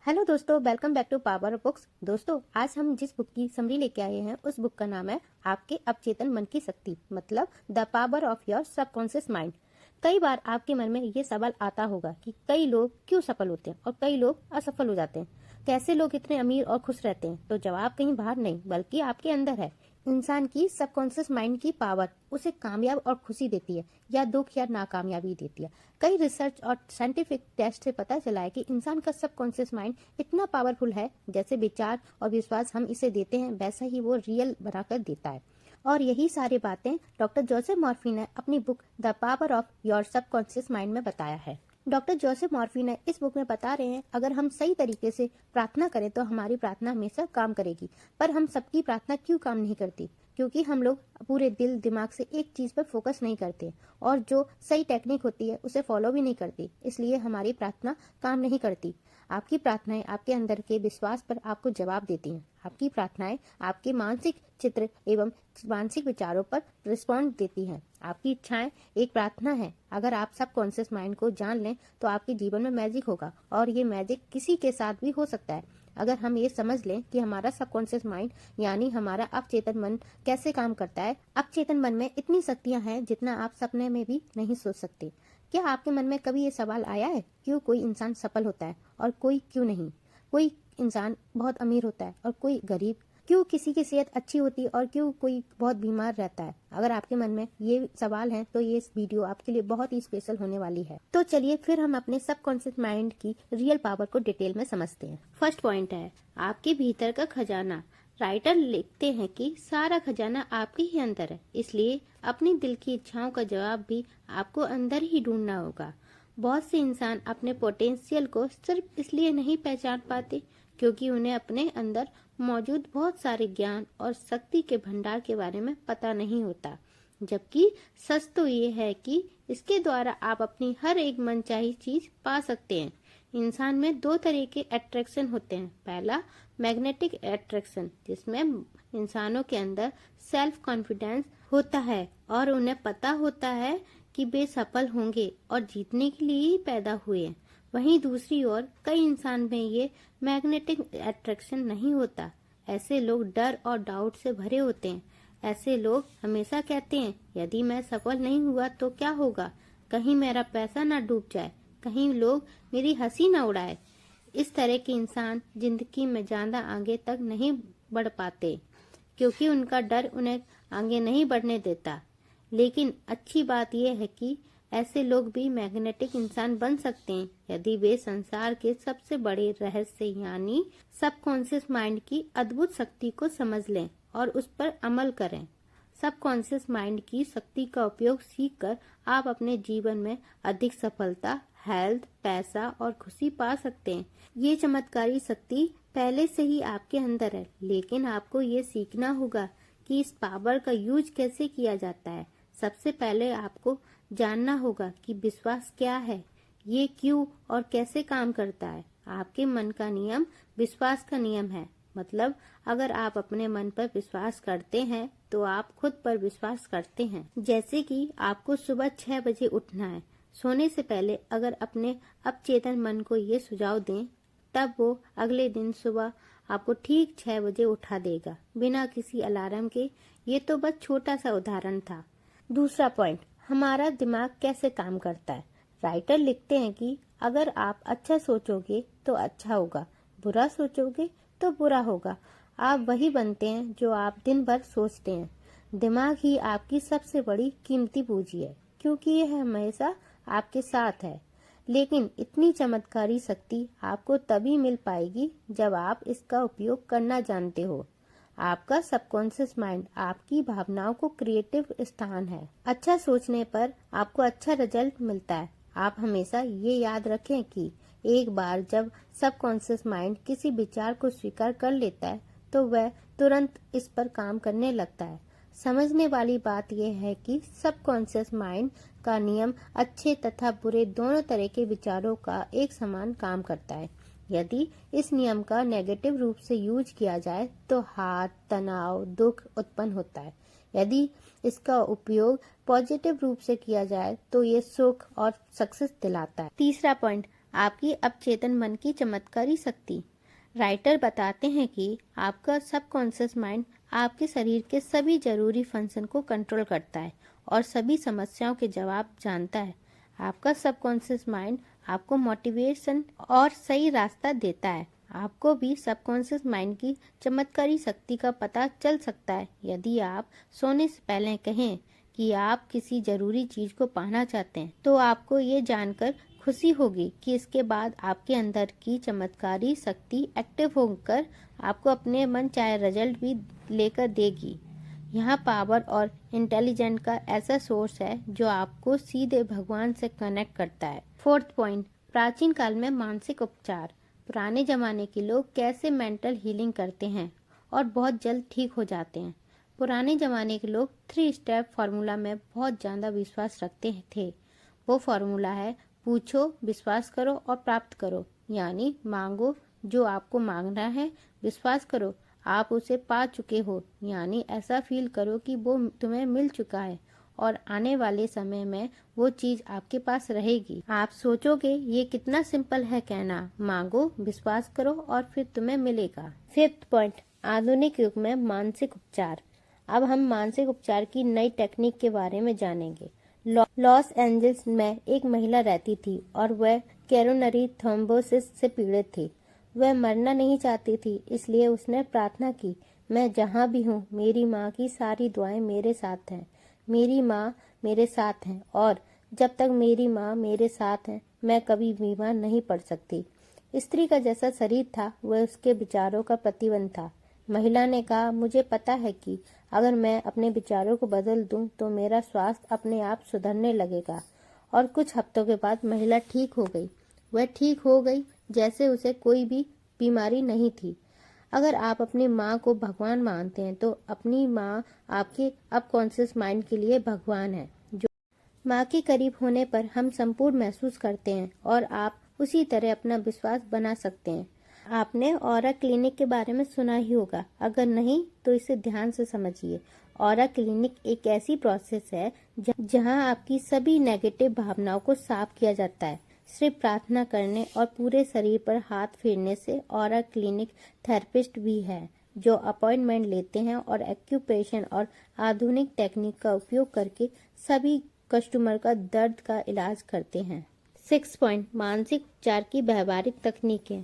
Hello दोस्तों, welcome back to power books. दोस्तों, आज हम जिस बुक की समरी लेके आए हैं उस बुक का नाम है आपके अवचेतन मन की शक्ति, मतलब the power of your subconscious mind. कई बार आपके मन में ये सवाल आता होगा कि कई लोग क्यों सफल होते हैं और कई लोग असफल हो जाते हैं। कैसे लोग इतने अमीर और खुश रहते हैं? तो जवाब कहीं बाहर नहीं बल्कि आपके अंदर है। इंसान की सबकॉन्शियस माइंड की पावर उसे कामयाब और खुशी देती है या दुख या नाकामयाबी देती है। कई रिसर्च और साइंटिफिक टेस्ट से पता चला है कि इंसान का सबकॉन्शियस माइंड इतना पावरफुल है, जैसे विचार और विश्वास हम इसे देते हैं वैसा ही वो रियल बनाकर देता है। और यही सारी बातें डॉक्टर जोसेफ मॉर्फी ने अपनी book the power of your subconscious mind में बताया है। डॉक्टर जोसेफ मॉर्फी ने इस बुक में बता रहे हैं, अगर हम सही तरीके से प्रार्थना करें तो हमारी प्रार्थना हमेशा काम करेगी। पर हम सबकी प्रार्थना क्यों काम नहीं करती? क्योंकि हम लोग पूरे दिल दिमाग से एक चीज पर फोकस नहीं करते और जो सही टेक्निक होती है उसे फॉलो भी नहीं करती, इसलिए हमारी प्रार्थना काम नहीं करती। आपकी प्रार्थनाएं आपके अंदर के विश्वास पर आपको जवाब देती हैं। आपकी प्रार्थनाएं आपके मानसिक चित्र एवं मानसिक विचारों पर रिस्पॉन्ड देती हैं। आपकी इच्छाएं एक प्रार्थना है। अगर आप सबकॉन्शियस माइंड को जान लें तो आपके जीवन में मैजिक होगा, और ये मैजिक किसी के साथ भी हो सकता है। अगर हम ये समझ लें कि हमारा सबकॉन्शियस माइंड यानी हमारा अवचेतन मन कैसे काम करता है। अवचेतन मन में इतनी शक्तियां हैं जितना आप सपने में भी नहीं सोच सकते। क्या आपके मन में कभी ये सवाल आया है, क्यों कोई इंसान सफल होता है और कोई क्यों नहीं? कोई इंसान बहुत अमीर होता है और कोई गरीब? क्यों किसी की सेहत अच्छी होती है और क्यों कोई बहुत बीमार रहता है? अगर आपके मन में ये सवाल हैं तो ये वीडियो आपके लिए बहुत ही स्पेशल होने वाली है। तो चलिए फिर हम अपने सबकॉन्शियस माइंड की रियल पावर को डिटेल में समझते हैं। फर्स्ट पॉइंट है आपके भीतर का खजाना। राइटर लिखते हैं कि सारा खजाना आपके ही अंदर है, इसलिए अपने दिल की इच्छाओं का जवाब भी आपको अंदर ही ढूंढना होगा। बहुत से इंसान अपने पोटेंशियल को सिर्फ इसलिए नहीं पहचान पाते क्योंकि उन्हें अपने अंदर मौजूद बहुत सारे ज्ञान और शक्ति के भंडार के बारे में पता नहीं होता। जबकि सच तो ये है कि इसके द्वारा आप अपनी हर एक मनचाही चीज पा सकते हैं। इंसान में दो तरह के अट्रैक्शन होते हैं। पहला मैग्नेटिक अट्रैक्शन, जिसमें इंसानों के अंदर सेल्फ कॉन्फिडेंस होता है और उन्हें पता होता है कि वे सफल होंगे और जीतने के लिए ही पैदा हुए हैं। वहीं दूसरी ओर कई इंसान में ये मैग्नेटिक अट्रैक्शन नहीं होता। ऐसे लोग डर और डाउट से भरे होते हैं। ऐसे लोग हमेशा कहते हैं, यदि मैं सफल नहीं हुआ तो क्या होगा? कहीं मेरा पैसा ना डूब जाए, कहीं लोग मेरी हंसी ना उड़ाए। इस तरह के इंसान जिंदगी में ज्यादा आगे तक नहीं बढ़ पाते क्योंकि उनका डर उन्हें आगे नहीं बढ़ने देता। लेकिन अच्छी बात यह है कि ऐसे लोग भी मैग्नेटिक इंसान बन सकते हैं यदि वे संसार के सबसे बड़े रहस्य यानी सबकॉन्शियस माइंड की अद्भुत शक्ति को समझ लें और उस पर अमल करें। सबकॉन्शियस माइंड की शक्ति का उपयोग सीखकर आप अपने जीवन में अधिक सफलता, हेल्थ, पैसा और खुशी पा सकते हैं। ये चमत्कारी शक्ति पहले से ही आपके अंदर है, लेकिन आपको ये सीखना होगा कि इस पावर का यूज कैसे किया जाता है। सबसे पहले आपको जानना होगा कि विश्वास क्या है, ये क्यों और कैसे काम करता है। आपके मन का नियम विश्वास का नियम है। मतलब अगर आप अपने मन पर विश्वास करते हैं तो आप खुद पर विश्वास करते हैं। जैसे कि आपको सुबह 6 बजे उठना है। सोने से पहले अगर अपने अवचेतन मन को ये सुझाव दें, तब वो अगले दिन सुबह आपको ठीक 6 बजे उठा देगा, बिना किसी अलार्म के। ये तो बस छोटा सा उदाहरण था। दूसरा पॉइंट, हमारा दिमाग कैसे काम करता है। राइटर लिखते हैं कि अगर आप अच्छा सोचोगे तो अच्छा होगा, बुरा सोचोगे तो बुरा होगा। आप वही बनते हैं जो आप दिन भर सोचते हैं। दिमाग ही आपकी सबसे बड़ी कीमती पूंजी है क्योंकि यह हमेशा आपके साथ है। लेकिन इतनी चमत्कारी शक्ति आपको तभी मिल पाएगी जब आप इसका उपयोग करना जानते हो। आपका सबकॉन्शियस माइंड आपकी भावनाओं को क्रिएटिव स्थान है। अच्छा सोचने पर आपको अच्छा रिजल्ट मिलता है। आप हमेशा ये याद रखें कि एक बार जब सबकॉन्शियस माइंड किसी विचार को स्वीकार कर लेता है तो वह तुरंत इस पर काम करने लगता है। समझने वाली बात यह है कि सबकॉन्शियस माइंड का नियम अच्छे तथा बुरे दोनों तरह के विचारों का एक समान काम करता है। यदि इस नियम का नेगेटिव रूप से यूज किया जाए तो हार, तनाव, दुख उत्पन्न होता है। यदि इसका उपयोग पॉजिटिव रूप से किया जाए तो ये सुख और सक्सेस दिलाता है। तीसरा पॉइंट, आपकी अवचेतन मन की चमत्कारी शक्ति। राइटर बताते हैं कि आपका सबकॉन्शियस माइंड आपके शरीर के सभी जरूरी फंक्शन को कंट्रोल करता है और सभी समस्याओं के जवाब जानता है। आपका सबकॉन्शियस माइंड आपको मोटिवेशन और सही रास्ता देता है। आपको भी सबकॉन्शियस माइंड की चमत्कारी शक्ति का पता चल सकता है यदि आप सोने से पहले कहें कि आप किसी जरूरी चीज को पाना चाहते हैं, तो आपको ये जानकर खुशी होगी कि इसके बाद आपके अंदर की चमत्कारी शक्ति एक्टिव होकर आपको अपने मन चाहे रिजल्ट भी लेकर देगी। यहाँ पावर और इंटेलिजेंट का ऐसा सोर्स है जो आपको सीधे भगवान से कनेक्ट करता है। 4th पॉइंट, प्राचीन काल में मानसिक उपचार। पुराने जमाने के लोग कैसे मेंटल हीलिंग करते हैं और बहुत जल्द ठीक हो जाते हैं। पुराने जमाने के लोग 3 स्टेप फार्मूला में बहुत ज़्यादा विश्वास रखते थे। वो फार्मूला है पूछो, विश्वास करो और प्राप्त करो। यानी मांगो जो आपको मांगना है, विश्वास करो आप उसे पा चुके हो, यानी ऐसा फील करो कि वो तुम्हें मिल चुका है और आने वाले समय में वो चीज आपके पास रहेगी। आप सोचोगे ये कितना सिंपल है कहना, मांगो, विश्वास करो और फिर तुम्हें मिलेगा। 5th पॉइंट, आधुनिक युग में मानसिक उपचार। अब हम मानसिक उपचार की नई टेक्निक के बारे में जानेंगे। लॉस एंजल्स में एक महिला रहती थी और वह कोरोनरी थ्रोम्बोसिस से पीड़ित थी। वह मरना नहीं चाहती थी, इसलिए उसने प्रार्थना की, मैं जहाँ भी हूँ मेरी माँ की सारी दुआएं मेरे साथ हैं। मेरी माँ मेरे साथ हैं और जब तक मेरी माँ मेरे साथ है मैं कभी बीमार नहीं पड़ सकती। स्त्री का जैसा शरीर था वह उसके विचारों का प्रतिबिंब था। महिला ने कहा, मुझे पता है कि अगर मैं अपने विचारों को बदल दूं तो मेरा स्वास्थ्य अपने आप सुधरने लगेगा। और कुछ हफ्तों के बाद महिला ठीक हो गई। वह ठीक हो गई जैसे उसे कोई भी बीमारी नहीं थी। अगर आप अपनी माँ को भगवान मानते हैं तो अपनी माँ आपके अबकॉन्शियस माइंड के लिए भगवान है। जो माँ के करीब होने पर हम संपूर्ण महसूस करते हैं और आप उसी तरह अपना विश्वास बना सकते हैं। आपने ऑरा क्लिनिक के बारे में सुना ही होगा, अगर नहीं तो इसे ध्यान से समझिए। ऑरा क्लिनिक एक ऐसी प्रोसेस है जहां आपकी सभी नेगेटिव भावनाओं को साफ किया जाता है। सिर्फ प्रार्थना करने और पूरे शरीर पर हाथ फेरने से। ऑरा क्लिनिक थेरेपिस्ट भी है जो अपॉइंटमेंट लेते हैं और एक्यूप्रेशर और आधुनिक टेक्निक का उपयोग करके सभी कस्टमर का दर्द का इलाज करते हैं। 6 पॉइंट, मानसिक उपचार की व्यवहारिक तकनीकें।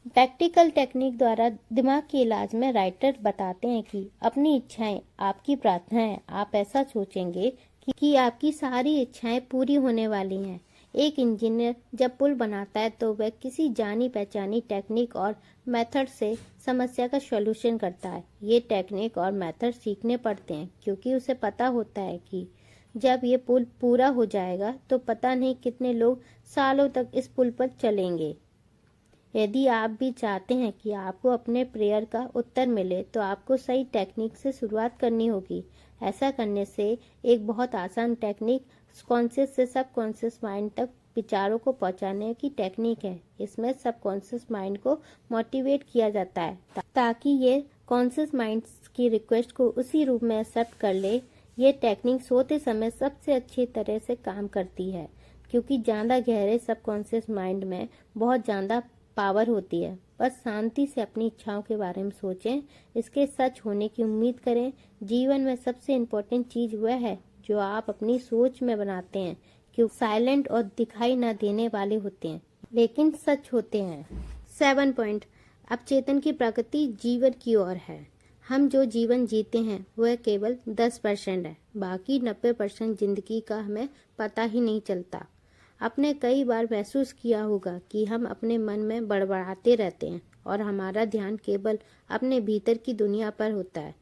प्रैक्टिकल टेक्निक द्वारा दिमाग के इलाज में राइटर बताते हैं कि अपनी इच्छाएं आपकी प्रार्थनाएं। आप ऐसा सोचेंगे कि आपकी सारी इच्छाएं पूरी होने वाली हैं। एक इंजीनियर जब पुल बनाता है तो वह किसी जानी पहचानी टेक्निक और मेथड से समस्या का सॉल्यूशन करता है। ये टेक्निक और मेथड सीखने पड़ते हैं क्योंकि उसे पता होता है कि जब ये पुल पूरा हो जाएगा तो पता नहीं कितने लोग सालों तक इस पुल पर चलेंगे। यदि आप भी चाहते हैं कि आपको अपने प्रेयर का उत्तर मिले तो आपको सही टेक्निक से शुरुआत करनी होगी। ऐसा करने से एक बहुत आसान टेक्निक कॉन्शियस से सबकॉन्शियस माइंड तक विचारों को पहुंचाने की टेक्निक है। इसमें सबकॉन्शियस माइंड को मोटिवेट किया जाता है ताकि ये कॉन्शियस माइंड की रिक्वेस्ट को उसी रूप में एक्सेप्ट कर ले। ये टेक्निक सोते समय सबसे अच्छी तरह से काम करती है क्योंकि ज़्यादा गहरे सबकॉन्शियस माइंड में बहुत ज़्यादा पावर होती है। बस शांति से अपनी इच्छाओं के बारे में सोचें, इसके सच होने की उम्मीद करें। जीवन में सबसे इम्पोर्टेंट चीज़ वह है जो आप अपनी सोच में बनाते हैं, क्योंकि साइलेंट और दिखाई न देने वाले होते हैं लेकिन सच होते हैं। 7 पॉइंट, अवचेतन की प्रकृति जीवन की ओर है। हम जो जीवन जीते हैं वह केवल 10% है, बाकी 90% जिंदगी का हमें पता ही नहीं चलता। आपने कई बार महसूस किया होगा कि हम अपने मन में बड़बड़ाते रहते हैं और हमारा ध्यान केवल अपने भीतर की दुनिया पर होता है।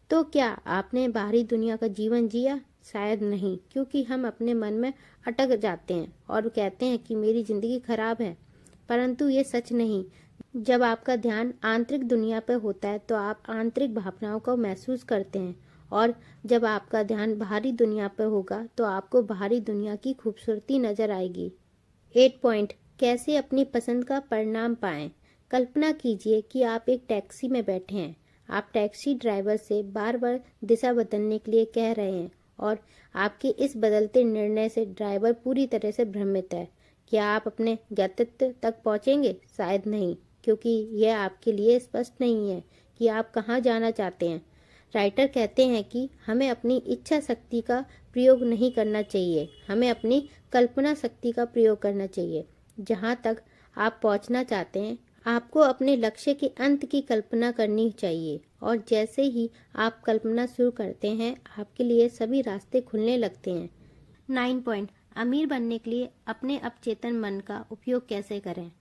तो क्या आपने बाहरी दुनिया का जीवन जिया? शायद नहीं, क्योंकि हम अपने मन में अटक जाते हैं और कहते हैं कि मेरी जिंदगी खराब है। परंतु ये सच नहीं। जब आपका ध्यान आंतरिक दुनिया पर होता है तो आप आंतरिक भावनाओं को महसूस करते हैं और जब आपका ध्यान बाहरी दुनिया पर होगा तो आपको बाहरी दुनिया की खूबसूरती नजर आएगी। 8 पॉइंट, कैसे अपनी पसंद का परिणाम पाएं। कल्पना कीजिए कि आप एक टैक्सी में बैठे हैं। आप टैक्सी ड्राइवर से बार बार दिशा बदलने के लिए कह रहे हैं और आपके इस बदलते निर्णय से ड्राइवर पूरी तरह से भ्रमित है क्या आप अपने गंतव्य तक पहुंचेंगे? शायद नहीं, क्योंकि यह आपके लिए स्पष्ट नहीं है कि आप कहां जाना चाहते हैं। राइटर कहते हैं कि हमें अपनी इच्छा शक्ति का प्रयोग नहीं करना चाहिए, हमें अपनी कल्पना शक्ति का प्रयोग करना चाहिए। जहां तक आप पहुंचना चाहते हैं, आपको अपने लक्ष्य के अंत की कल्पना करनी चाहिए, और जैसे ही आप कल्पना शुरू करते हैं, आपके लिए सभी रास्ते खुलने लगते हैं। 9 पॉइंट, अमीर बनने के लिए अपने अवचेतन मन का उपयोग कैसे करें?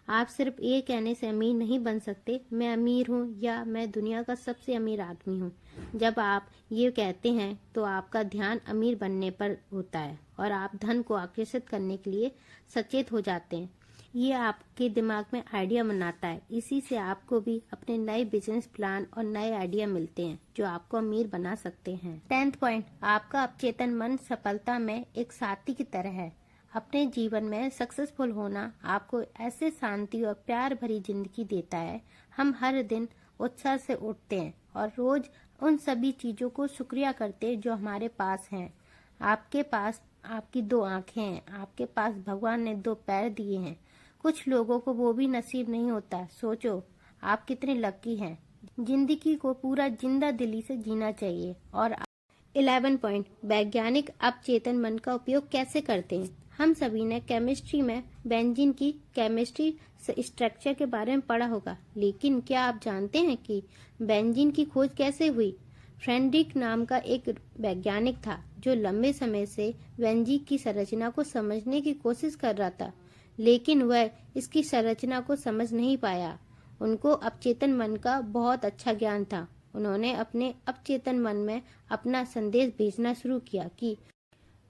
आप सिर्फ ये कहने से अमीर नहीं बन सकते, मैं अमीर हूँ या मैं दुनिया का सबसे अमीर आदमी हूँ। जब आप ये कहते हैं तो आपका ध्यान अमीर बनने पर होता है और आप धन को आकर्षित करने के लिए सचेत हो जाते हैं। ये आपके दिमाग में आइडिया बनाता है। इसी से आपको भी अपने नए बिजनेस प्लान और नए आइडिया मिलते हैं जो आपको अमीर बना सकते हैं। 10 पॉइंट, आपका अवचेतन मन सफलता में एक साथी की तरह है। अपने जीवन में सक्सेसफुल होना आपको ऐसे शांति और प्यार भरी जिंदगी देता है। हम हर दिन उत्साह से उठते हैं और रोज उन सभी चीजों को शुक्रिया करते हैं जो हमारे पास हैं। आपके पास आपकी 2 आंखें हैं, आपके पास भगवान ने 2 पैर दिए हैं। कुछ लोगों को वो भी नसीब नहीं होता। सोचो आप कितने लकी हैं। जिंदगी को पूरा जिंदा दिली से जीना चाहिए। और 11 पॉइंट, वैज्ञानिक अवचेतन मन का उपयोग कैसे करते हैं? हम सभी ने केमिस्ट्री में बेंजीन की केमिस्ट्री स्ट्रक्चर के बारे में पढ़ा होगा, लेकिन क्या आप जानते हैं कि बेंजीन की खोज कैसे हुई? फ्रेडरिक नाम का एक वैज्ञानिक था जो लंबे समय से बेंजीन की संरचना को समझने की कोशिश कर रहा था, लेकिन वह इसकी संरचना को समझ नहीं पाया। उनको अवचेतन मन का बहुत अच्छा ज्ञान था। उन्होंने अपने अवचेतन मन में अपना संदेश भेजना शुरू किया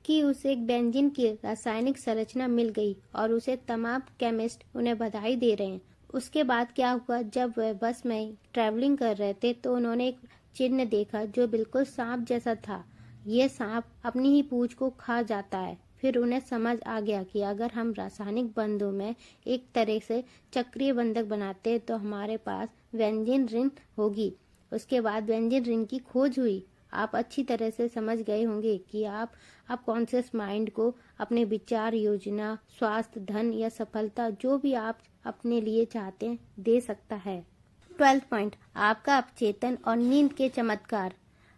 कि उसे एक बेंजीन की रासायनिक संरचना मिल गई और उसे तमाम केमिस्ट उन्हें बधाई दे रहे हैं। उसके बाद क्या हुआ, जब वह बस में ट्रैवलिंग कर रहे थे तो उन्होंने एक चिन्ह देखा जो बिल्कुल सांप जैसा था। यह सांप अपनी ही पूंछ को खा जाता है। फिर उन्हें समझ आ गया कि अगर हम रासायनिक बंधों में एक तरह से चक्रीय बंधक बनाते तो हमारे पास बेंजीन रिंग होगी। उसके बाद बेंजीन रिंग की खोज हुई। आप अच्छी तरह से समझ गए होंगे कि आप कॉन्शियस माइंड को अपने विचार, योजना, स्वास्थ्य, धन या सफलता जो भी आप अपने लिए चाहते हैं दे सकता है। 12 पॉइंट, आपका अवचेतन और नींद के चमत्कार।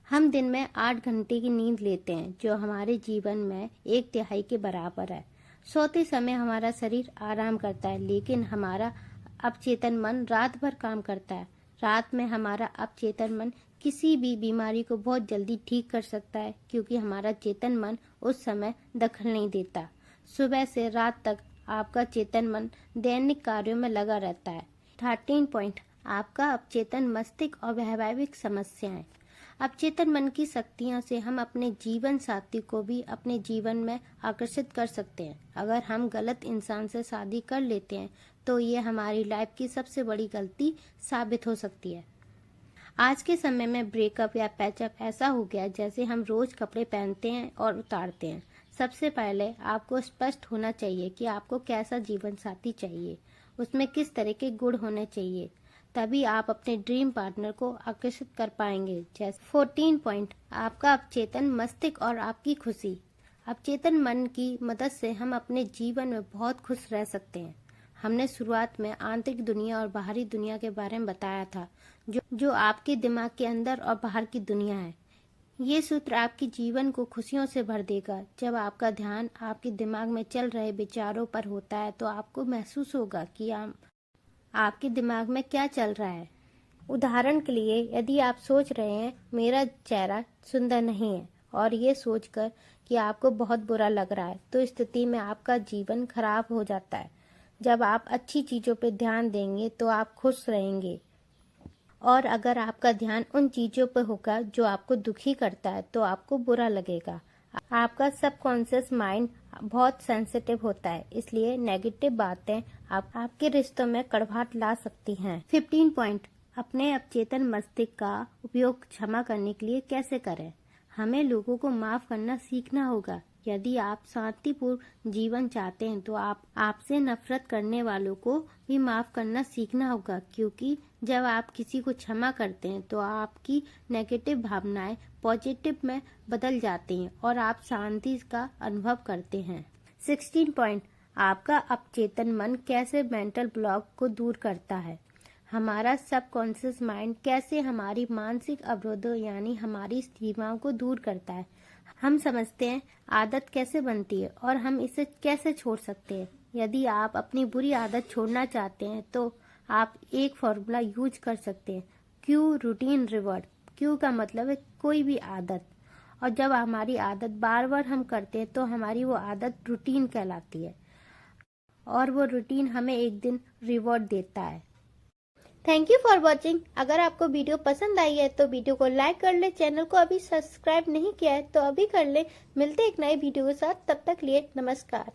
हम दिन में 8 घंटे की नींद लेते हैं जो हमारे जीवन में 1/3 के बराबर है। सोते समय हमारा शरीर आराम करता है, लेकिन हमारा अवचेतन मन रात भर काम करता है। रात में हमारा अवचेतन मन किसी भी बीमारी को बहुत जल्दी ठीक कर सकता है, क्योंकि हमारा चेतन मन उस समय दखल नहीं देता। सुबह से रात तक आपका चेतन मन दैनिक कार्यों में लगा रहता है। 13 पॉइंट, आपका अवचेतन मस्तिष्क और वैवाहिक समस्याएं। अवचेतन मन की शक्तियों से हम अपने जीवन साथी को भी अपने जीवन में आकर्षित कर सकते हैं। अगर हम गलत इंसान से शादी कर लेते हैं तो ये हमारी लाइफ की सबसे बड़ी गलती साबित हो सकती है। आज के समय में ब्रेकअप या पैचअप ऐसा हो गया जैसे हम रोज कपड़े पहनते हैं और उतारते हैं। सबसे पहले आपको स्पष्ट होना चाहिए कि आपको कैसा जीवन साथी चाहिए, उसमें किस तरह के गुण होने चाहिए, तभी आप अपने ड्रीम पार्टनर को आकर्षित कर पाएंगे। जैसे 14 पॉइंट, आपका अवचेतन मस्तिष्क और आपकी खुशी। अवचेतन मन की मदद से हम अपने जीवन में बहुत खुश रह सकते हैं। हमने शुरुआत में आंतरिक दुनिया और बाहरी दुनिया के बारे में बताया था, जो आपके दिमाग के अंदर और बाहर की दुनिया है। ये सूत्र आपके जीवन को खुशियों से भर देगा। जब आपका ध्यान आपके दिमाग में चल रहे विचारों पर होता है तो आपको महसूस होगा कि आपके दिमाग में क्या चल रहा है। उदाहरण के लिए, यदि आप सोच रहे हैं मेरा चेहरा सुंदर नहीं है और ये सोचकर कि आपको बहुत बुरा लग रहा है, तो स्थिति में आपका जीवन खराब हो जाता है। जब आप अच्छी चीजों पर ध्यान देंगे तो आप खुश रहेंगे, और अगर आपका ध्यान उन चीजों पर होगा जो आपको दुखी करता है तो आपको बुरा लगेगा। आपका सबकॉन्शियस माइंड बहुत सेंसिटिव होता है, इसलिए नेगेटिव बातें आपके रिश्तों में कड़वाहट ला सकती हैं। 15 पॉइंट, अपने अवचेतन मस्तिष्क का उपयोग क्षमा करने के लिए कैसे करें? हमें लोगों को माफ करना सीखना होगा। यदि आप शांतिपूर्ण जीवन चाहते हैं तो आपसे नफरत करने वालों को भी माफ करना सीखना होगा, क्योंकि जब आप किसी को क्षमा करते हैं तो आपकी नेगेटिव भावनाएं पॉजिटिव में बदल जाती हैं और आप शांति का अनुभव करते हैं। 16 पॉइंट, आपका अपचेतन मन कैसे मेंटल ब्लॉक को दूर करता है, हमारा सबकॉन्शियस माइंड कैसे हमारी मानसिक अवरोधों यानी हमारी सीमाओं को दूर करता है, हम समझते हैं आदत कैसे बनती है और हम इसे कैसे छोड़ सकते हैं। यदि आप अपनी बुरी आदत छोड़ना चाहते हैं तो आप एक फॉर्मूला यूज कर सकते हैं, क्यू रूटीन रिवॉर्ड। क्यू का मतलब है कोई भी आदत, और जब हमारी आदत बार बार हम करते हैं तो हमारी वो आदत रूटीन कहलाती है और वो रूटीन हमें एक दिन रिवॉर्ड देता है। Thank you for watching. अगर आपको वीडियो पसंद आई है तो वीडियो को लाइक कर ले, चैनल को अभी सब्सक्राइब नहीं किया है तो अभी कर ले। मिलते एक नए वीडियो के साथ, तब तक लिए नमस्कार।